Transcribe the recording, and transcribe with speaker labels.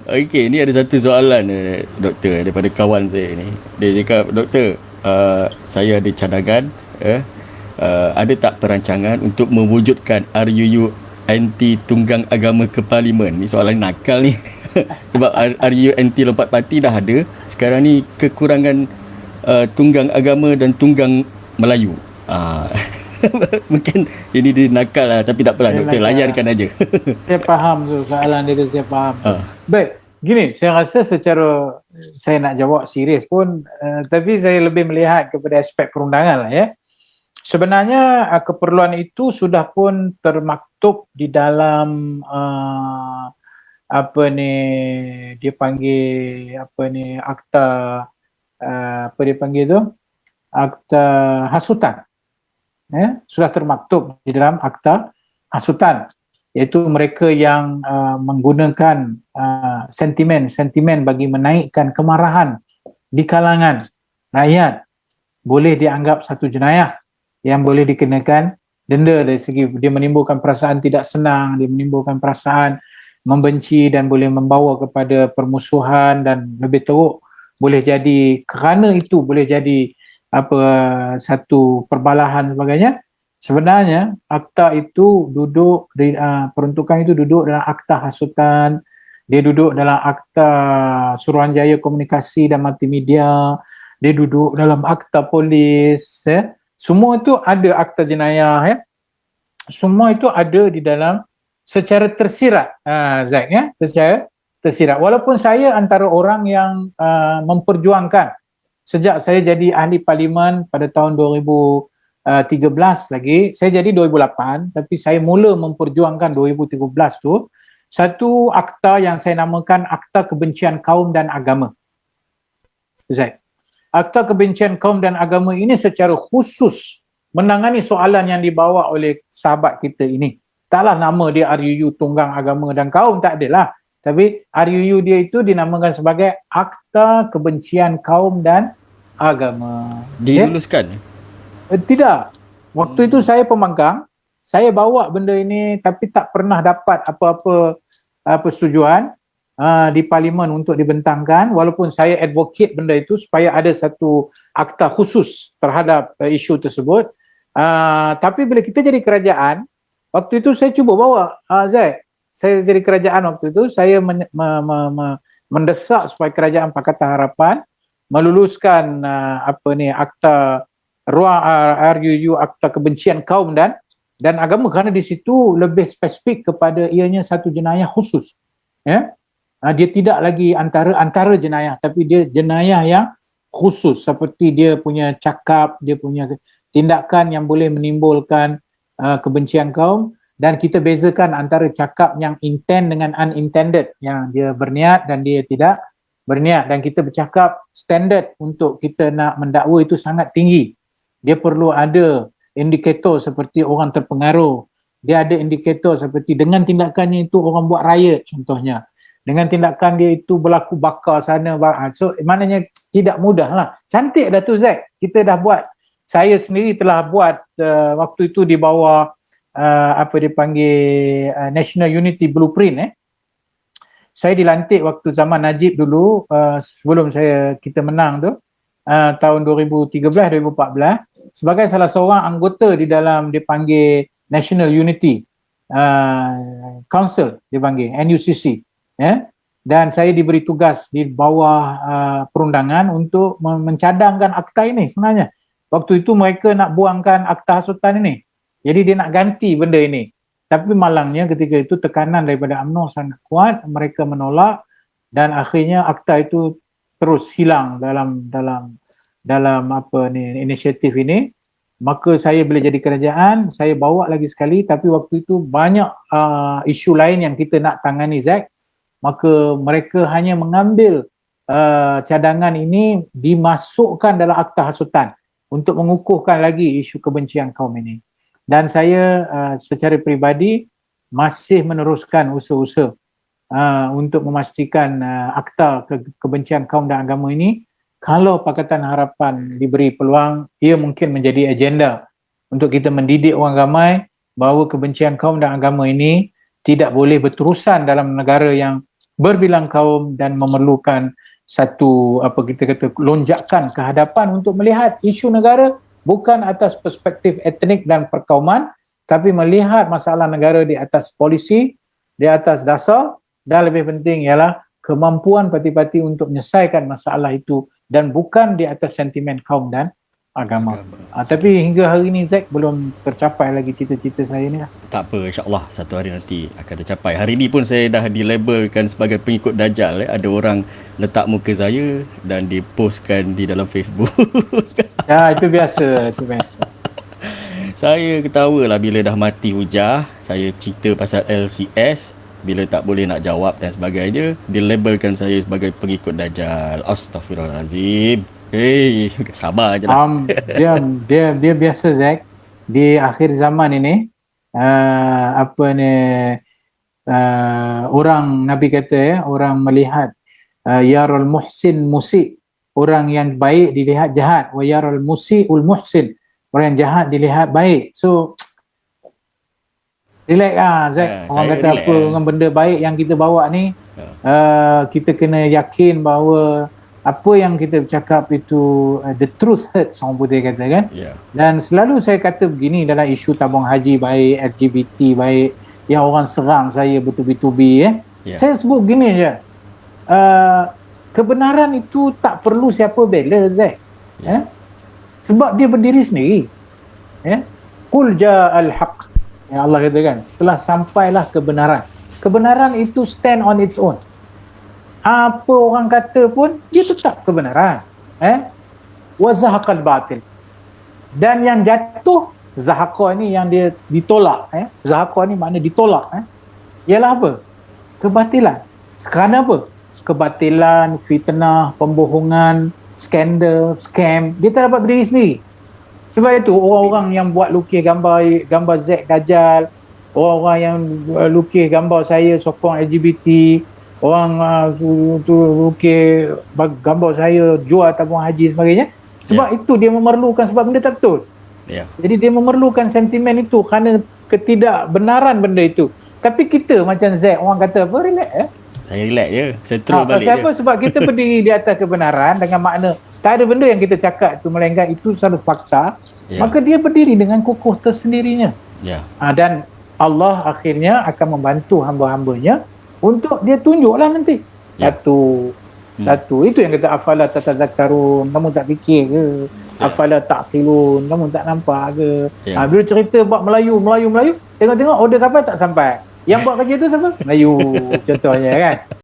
Speaker 1: Okey, ni ada satu soalan doktor daripada kawan saya ni. Dia cakap, "Doktor, saya ada cadangan, ada tak perancangan untuk mewujudkan RUU anti tunggang agama ke parlimen?" Ni soalan nakal ni. Sebab RUU anti lompat parti dah ada. Sekarang ni kekurangan tunggang agama dan tunggang Melayu. Ah, mungkin ini dia nakal lah, tapi tak apalah doktor, layankan aja.
Speaker 2: Saya faham tu soalan dia tu, saya faham.
Speaker 1: Ah.
Speaker 2: Baik, gini, saya rasa secara saya nak jawab serius pun, tapi saya lebih melihat kepada aspek perundangan lah ya. Sebenarnya keperluan itu sudah pun termaktub di dalam apa ni dia panggil akta apa dia panggil tu, akta hasutan. Ya, sudah termaktub di dalam akta hasutan, iaitu mereka yang menggunakan sentimen bagi menaikkan kemarahan di kalangan rakyat boleh dianggap satu jenayah yang boleh dikenakan denda dari segi dia menimbulkan perasaan tidak senang, dia menimbulkan perasaan membenci dan boleh membawa kepada permusuhan, dan lebih teruk boleh jadi kerana itu boleh jadi satu perbalahan sebagainya. Sebenarnya akta itu duduk di peruntukan itu duduk dalam akta hasutan, dia duduk dalam akta Suruhanjaya Komunikasi dan Multimedia, dia duduk dalam akta polis ya. Semua itu ada akta jenayah ya. Semua itu ada di dalam secara tersirat, Zaid ya, secara tersirat. Walaupun saya antara orang yang memperjuangkan sejak saya jadi ahli parlimen pada tahun 2013 lagi, saya jadi 2008, tapi saya mula memperjuangkan 2013 tu, satu akta yang saya namakan Akta Kebencian Kaum dan Agama. Zaid. Akta Kebencian Kaum dan Agama ini secara khusus menangani soalan yang dibawa oleh sahabat kita ini. Taklah nama dia RUU Tunggang Agama dan Kaum, tak adalah. Tapi RUU dia itu dinamakan sebagai Akta Kebencian Kaum dan Agama.
Speaker 1: Diluluskan?
Speaker 2: Tidak. Waktu itu saya pembangkang, saya bawa benda ini tapi tak pernah dapat apa-apa persetujuan di parlimen untuk dibentangkan, walaupun saya advocate benda itu supaya ada satu akta khusus terhadap isu tersebut. Tapi bila kita jadi kerajaan, waktu itu saya cuba bawa, Zaid, saya jadi kerajaan waktu itu, saya mendesak supaya kerajaan Pakatan Harapan meluluskan akta RUU Akta Kebencian Kaum dan Agama, kerana di situ lebih spesifik kepada ianya satu jenayah khusus ya. Dia tidak lagi antara jenayah, tapi dia jenayah yang khusus, seperti dia punya cakap, dia punya tindakan yang boleh menimbulkan kebencian kaum, dan kita bezakan antara cakap yang intent dengan unintended, yang dia berniat dan dia tidak berniat. Dan kita bercakap standard untuk kita nak mendakwa itu sangat tinggi. Dia perlu ada indikator seperti orang terpengaruh, dia ada indikator seperti dengan tindakannya itu orang buat riot contohnya, dengan tindakan dia itu berlaku bakar sana, so maknanya tidak mudah lah. Cantik dah tu Zaid, kita dah buat, saya sendiri telah buat waktu itu di bawah National Unity Blueprint. Saya dilantik waktu zaman Najib dulu, sebelum kita menang tu, tahun 2013-2014 sebagai salah seorang anggota di dalam dipanggil National Unity Council, dipanggil NUCC ya. Dan saya diberi tugas di bawah perundangan untuk mencadangkan akta ini. Sebenarnya waktu itu mereka nak buangkan akta hasutan ini, jadi dia nak ganti benda ini, tapi malangnya ketika itu tekanan daripada UMNO sangat kuat, mereka menolak, dan akhirnya akta itu terus hilang dalam inisiatif ini. Maka saya bila jadi kerajaan, saya bawa lagi sekali, tapi waktu itu banyak isu lain yang kita nak tangani, Zaid. Maka mereka hanya mengambil cadangan ini dimasukkan dalam akta hasutan untuk mengukuhkan lagi isu kebencian kaum ini. Dan saya secara peribadi masih meneruskan usaha-usaha untuk memastikan akta kebencian kaum dan agama ini, kalau Pakatan Harapan diberi peluang, ia mungkin menjadi agenda untuk kita mendidik orang ramai bahawa kebencian kaum dan agama ini tidak boleh berterusan dalam negara yang berbilang kaum dan memerlukan satu apa kita kata lonjakan ke hadapan untuk melihat isu negara bukan atas perspektif etnik dan perkauman, tapi melihat masalah negara di atas polisi, di atas dasar, dan lebih penting ialah kemampuan parti-parti untuk menyelesaikan masalah itu dan bukan di atas sentimen kaum dan agama. Tapi hingga hari ini Zack belum tercapai lagi cita-cita saya ni.
Speaker 1: Tak apa, insyaAllah satu hari nanti akan tercapai. Hari ni pun saya dah dilabelkan sebagai pengikut Dajjal. Ada orang letak muka saya dan dipostkan di dalam Facebook.
Speaker 2: Ya, itu biasa, itu biasa.
Speaker 1: Saya ketawa lah bila dah mati hujah. Saya cerita pasal LCS. Bila tak boleh nak jawab dan sebagainya, dilabelkan saya sebagai pengikut Dajjal. Astaghfirullahalazim. Hei, sabar je lah.
Speaker 2: Dia biasa Zack, di akhir zaman ini orang Nabi kata orang melihat yarul muhsin musi, orang yang baik dilihat jahat, wa yarul musiul muhsin, orang yang jahat dilihat baik. So relax Zack, orang kata apa dengan benda baik yang kita bawa ni, kita kena yakin bahawa apa yang kita bercakap itu the truth hurts, orang putih kata kan. Dan selalu saya kata begini dalam isu tabung haji baik, LGBT baik, yang orang serang saya bertubi-tubi saya sebut gini je, kebenaran itu tak perlu siapa bela Zack, sebab dia berdiri sendiri. Qul ja'al haq, Allah kata kan, telah sampailah kebenaran. Kebenaran itu stand on its own. Apa orang kata pun dia tetap kebenaran. Wa zahaqal batil. Dan yang jatuh zahaqa ni yang dia ditolak, zahaqa ni makna ditolak, ialah apa? Kebatilan. Kerana apa? Kebatilan, fitnah, pembohongan, skandal, scam, dia tak dapat berdiri sendiri. Sebab itu orang-orang yang buat lukis gambar Zack Dajjal, orang-orang yang lukis gambar saya sokong LGBT, orang lukis gambar saya jual tabung haji sebagainya, sebab itu dia memerlukan, sebab benda tak betul. Jadi dia memerlukan sentimen itu kerana ketidakbenaran benda itu. Tapi kita macam Zack, orang kata apa, relax
Speaker 1: saya relax je, settle balik je.
Speaker 2: Sebab kita berdiri di atas kebenaran dengan makna tak ada benda yang kita cakap itu melainkan itu satu fakta, maka dia berdiri dengan kukuh tersendirinya. Dan Allah akhirnya akan membantu hamba-hambanya untuk dia tunjuklah nanti satu itu yang kata afala tatazakkarun, kamu tak fikir ke? Afala taqilun, kamu tak nampak ke? Bila cerita buat Melayu, tengok-tengok order kapal tak sampai, yang buat kerja tu siapa? Melayu contohnya kan.